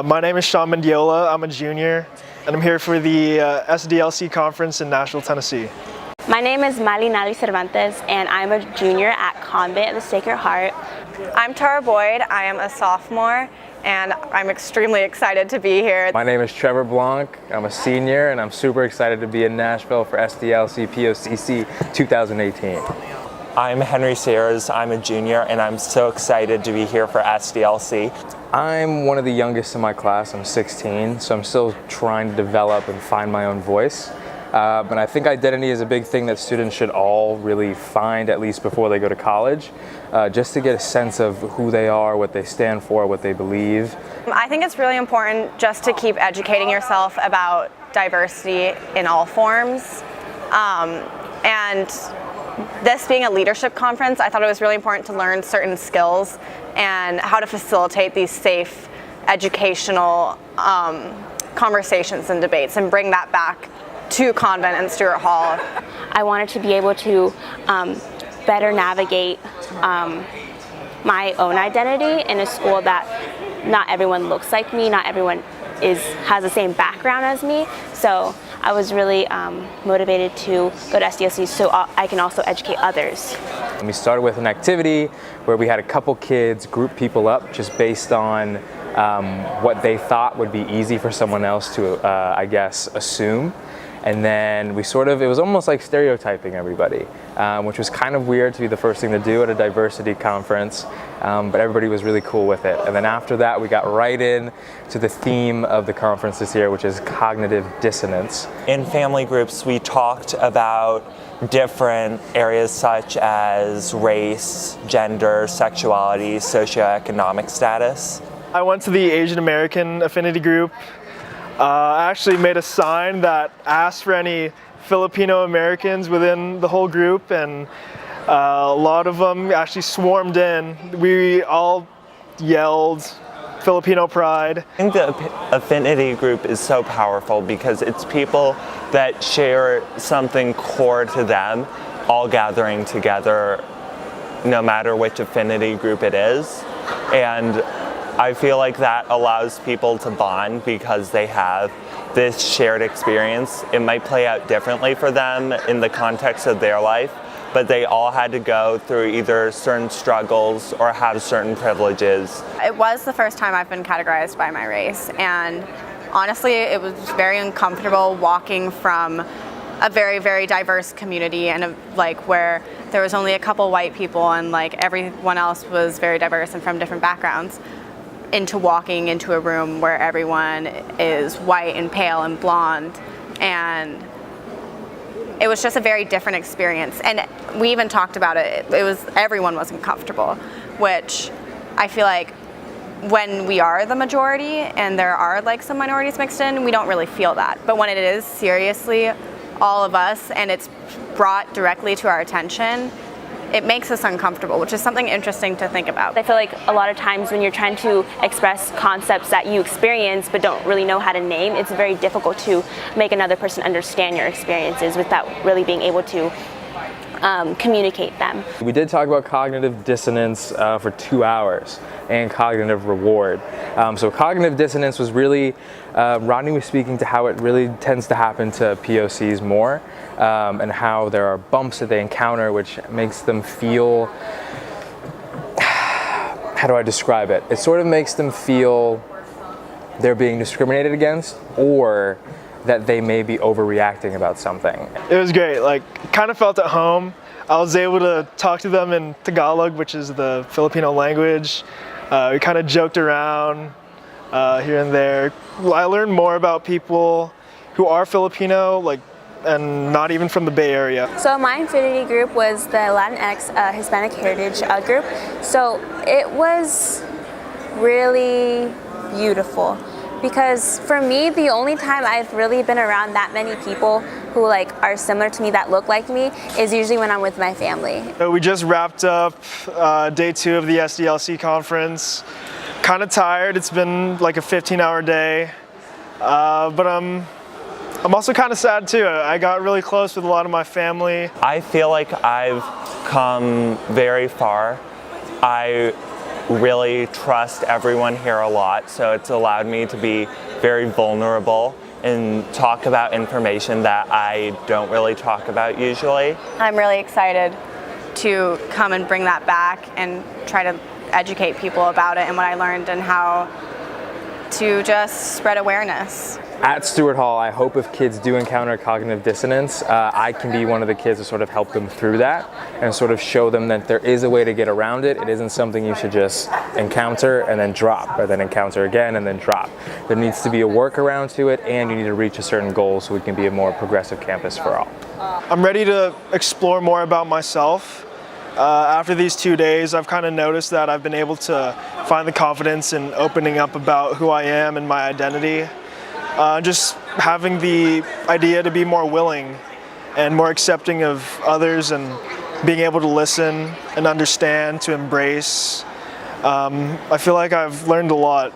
My name is Sean Mendiola. I'm a junior, and I'm here for the SDLC conference in Nashville, Tennessee. My name is Miley Natalie Cervantes, and I'm a junior at Convent of the Sacred Heart. I'm Tara Boyd. I am a sophomore, and I'm extremely excited to be here. My name is Trevor Blanc. I'm a senior, and I'm super excited to be in Nashville for SDLC POCC 2018. I'm Henry Sayers. I'm a junior, and I'm so excited to be here for SDLC. I'm one of the youngest in my class. I'm 16, so I'm still trying to develop and find my own voice. But I think identity is a big thing that students should all really find, at least before they go to college, just to get a sense of who they are, what they stand for, what they believe. I think it's really important just to keep educating yourself about diversity in all forms. And this being a leadership conference, I thought it was really important to learn certain skills and how to facilitate these safe educational conversations and debates and bring that back to Convent and Stewart Hall. I wanted to be able to better navigate my own identity in a school that not everyone looks like me, not everyone has the same background as me. So I was really motivated to go to SDLC so I can also educate others. We started with an activity where we had a couple kids group people up just based on what they thought would be easy for someone else to, I guess, assume. And then it was almost like stereotyping everybody, which was kind of weird to be the first thing to do at a diversity conference, but everybody was really cool with it. And then after that, we got right in to the theme of the conference this year, which is cognitive dissonance. In family groups, we talked about different areas such as race, gender, sexuality, socioeconomic status. I went to the Asian American affinity group. I actually made a sign that asked for any Filipino Americans within the whole group, and a lot of them actually swarmed in. We all yelled Filipino pride. I think the affinity group is so powerful because it's people that share something core to them, all gathering together, no matter which affinity group it is. And I feel like that allows people to bond because they have this shared experience. It might play out differently for them in the context of their life, but they all had to go through either certain struggles or have certain privileges. It was the first time I've been categorized by my race, and honestly, it was very uncomfortable walking from a very, very diverse community and where there was only a couple white people and everyone else was very diverse and from different backgrounds, into walking into a room where everyone is white and pale and blonde, and it was just a very different experience. And we even talked about it. Everyone was uncomfortable, which I feel like when we are the majority and there are some minorities mixed in, we don't really feel that. But when it is seriously all of us and it's brought directly to our attention, it makes us uncomfortable, which is something interesting to think about. I feel like a lot of times when you're trying to express concepts that you experience but don't really know how to name, it's very difficult to make another person understand your experiences without really being able to communicate them. We did talk about cognitive dissonance for 2 hours and cognitive reward. So cognitive dissonance was really, Rodney was speaking to how it really tends to happen to POCs more, and how there are bumps that they encounter which makes them feel, how do I describe it? It sort of makes them feel they're being discriminated against, or that they may be overreacting about something. It was great, kind of felt at home. I was able to talk to them in Tagalog, which is the Filipino language. We kind of joked around here and there. I learned more about people who are Filipino, and not even from the Bay Area. So my affinity group was the Latinx Hispanic Heritage group. So it was really beautiful, because for me, the only time I've really been around that many people who are similar to me, that look like me, is usually when I'm with my family. We just wrapped up day 2 of the SDLC conference. Kind of tired. It's been a 15-hour day, but I'm also kind of sad too. I got really close with a lot of my family. I feel like I've come very far. I really trust everyone here a lot, so it's allowed me to be very vulnerable and talk about information that I don't really talk about usually. I'm really excited to come and bring that back and try to educate people about it and what I learned and how to just spread awareness. At Stewart Hall, I hope if kids do encounter cognitive dissonance, I can be one of the kids to sort of help them through that and sort of show them that there is a way to get around it. It isn't something you should just encounter and then drop, or then encounter again and then drop. There needs to be a workaround to it, and you need to reach a certain goal so we can be a more progressive campus for all. I'm ready to explore more about myself. After these 2 days, I've kind of noticed that I've been able to find the confidence in opening up about who I am and my identity. Just having the idea to be more willing and more accepting of others, and being able to listen and understand, to embrace. I feel like I've learned a lot.